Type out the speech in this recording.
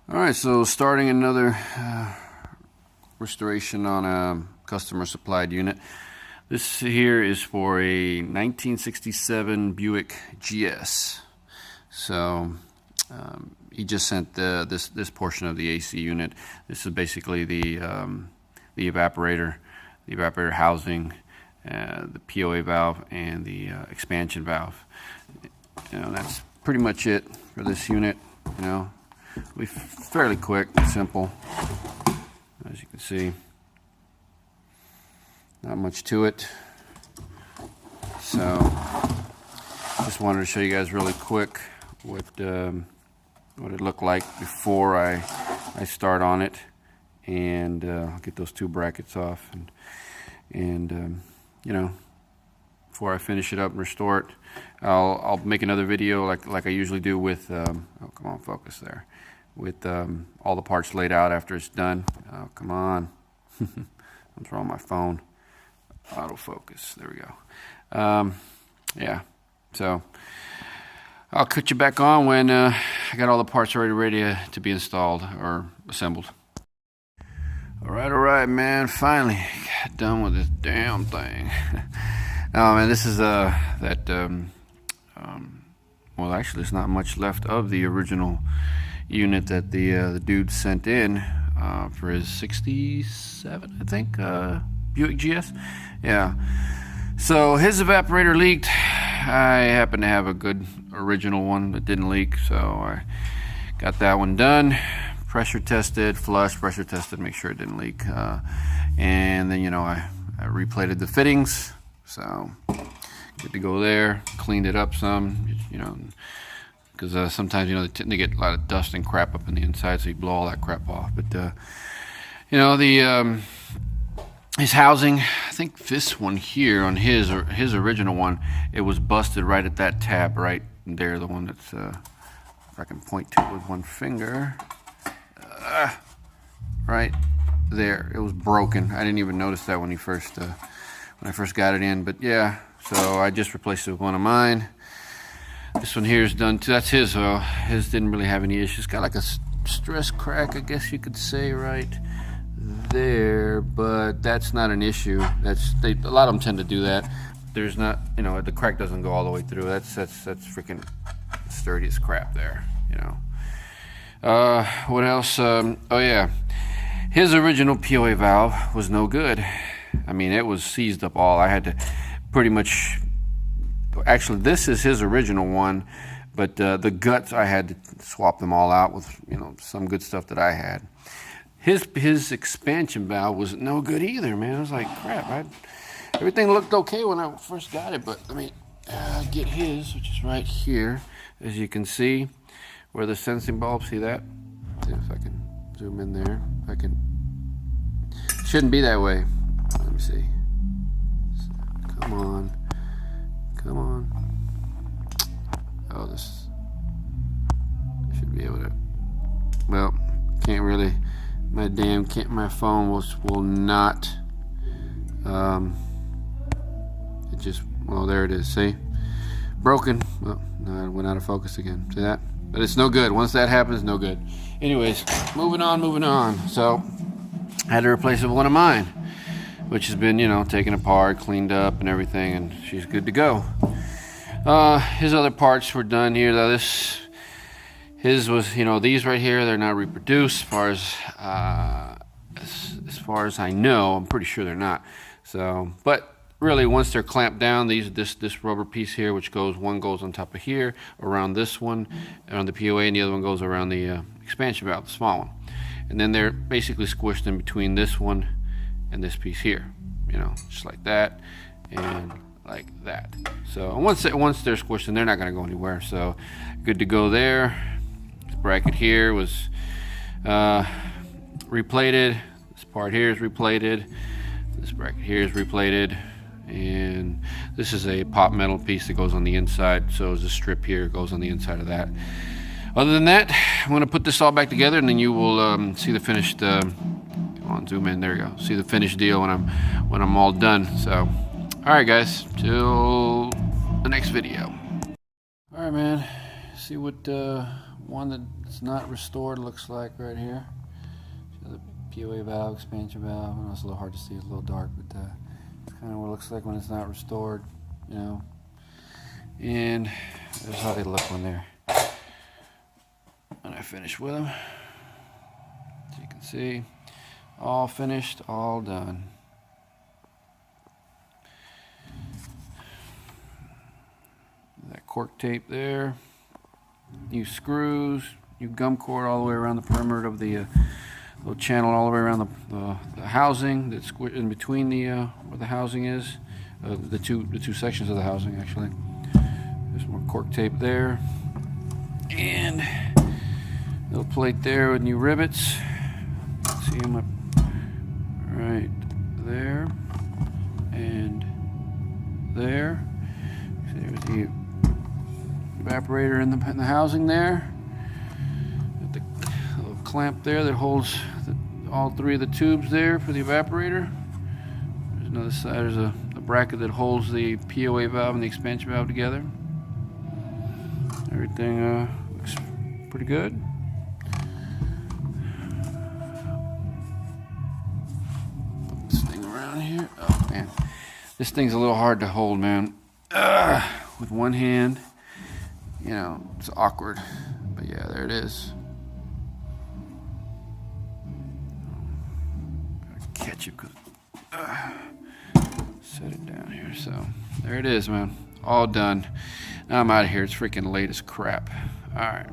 Alright, so starting another restoration on a customer supplied unit. This here is for a 1967 Buick GS. So he just sent this portion of the AC unit. This is basically the evaporator, housing, the POA valve, and the expansion valve. That's pretty much it for this unit. It'll be fairly quick, simple, as you can see. Not much to it. So, just wanted to show you guys really quick what it looked like before I start on it, and I'll get those two brackets off, and before I finish it up and restore it, I'll make another video like I usually do with oh, come on, focus there, with all the parts laid out after it's done. Oh, come on. I'm throwing my phone. Autofocus, there we go. Yeah, so I'll cut you back on when I got all the parts already ready to be installed or assembled. All right, man, finally got done with this damn thing. Oh man, this is well, actually there's not much left of the original unit that the dude sent in for his 67, I think, Buick GS. Yeah, so his evaporator leaked. I happen to have a good original one that didn't leak, so I got that one done. Pressure tested, flush, pressure tested, make sure it didn't leak, and then I replated the fittings, so good to go there. Cleaned it up some, because sometimes they get a lot of dust and crap up in the inside, so you blow all that crap off. But his housing, I think this one here on his original one, it was busted right at that tab right there, the one that's if I can point to it with one finger, right there, it was broken. I didn't even notice that when I first got it in, but yeah, so I just replaced it with one of mine. This one here is done too. That's his. His didn't really have any issues. Got like a stress crack, I guess you could say, right there, but that's not an issue. A lot of them tend to do that. There's not, the crack doesn't go all the way through. That's freaking sturdy as crap there. What else? Oh yeah, his original POA valve was no good. I mean, it was seized up all. I had to pretty much, actually this is his original one, but the guts, I had to swap them all out with some good stuff that I had. His expansion valve was no good either, man. I was like, crap, everything looked okay when I first got it, but let me get his, which is right here, as you can see, where the sensing bulb, see that? See if I can zoom in there. If I can, shouldn't be that way. Let me see. Come on. Oh, this should be able to, well, can't really, my phone will not, it just, well, there it is, see? Broken. Well, no, it went out of focus again, see that? But it's no good. Once that happens, no good. Anyways, moving on. So I had to replace it with one of mine, which has been, taken apart, cleaned up and everything, and she's good to go. His other parts were done here, though. His was, these right here, they're not reproduced as far as I know. I'm pretty sure they're not. So, but really, once they're clamped down, this rubber piece here, one goes on top of here, around this one, around the POA, and the other one goes around the expansion valve, the small one. And then they're basically squished in between this one and this piece here, just like that and like that. So once they're squished in, they're not going to go anywhere. So good to go there. This bracket here was replated. This part here is replated. This bracket here is replated. And this is a pop metal piece that goes on the inside, so there's a strip here goes on the inside of that. Other than that, I'm going to put this all back together, and then you will see the finished come on, zoom in, there you go, see the finished deal when I'm all done. So alright guys, till the next video. Alright man, see what one that's not restored looks like right here. So the POA valve, expansion valve. I know it's a little hard to see, it's a little dark, but it's kind of what it looks like when it's not restored, you know. And there's how they look when I finish with them. As you can see, all finished, all done. That cork tape there. New screws, new gum cord all the way around the perimeter of the little channel, all the way around the housing that's in between the where the housing is, the two sections of the housing actually. There's more cork tape there, and a little plate there with new rivets. See them up right there and there. See, there's the evaporator in the housing there. The little clamp there that holds all three of the tubes there for the evaporator. There's another side. There's a bracket that holds the POA valve and the expansion valve together. Everything looks pretty good. Put this thing around here. Oh man, this thing's a little hard to hold, man. With one hand. You know, it's awkward, but yeah, there it is. Gotta catch it, set it down here. So there it is, man. All done. Now I'm out of here. It's freaking late as crap. All right.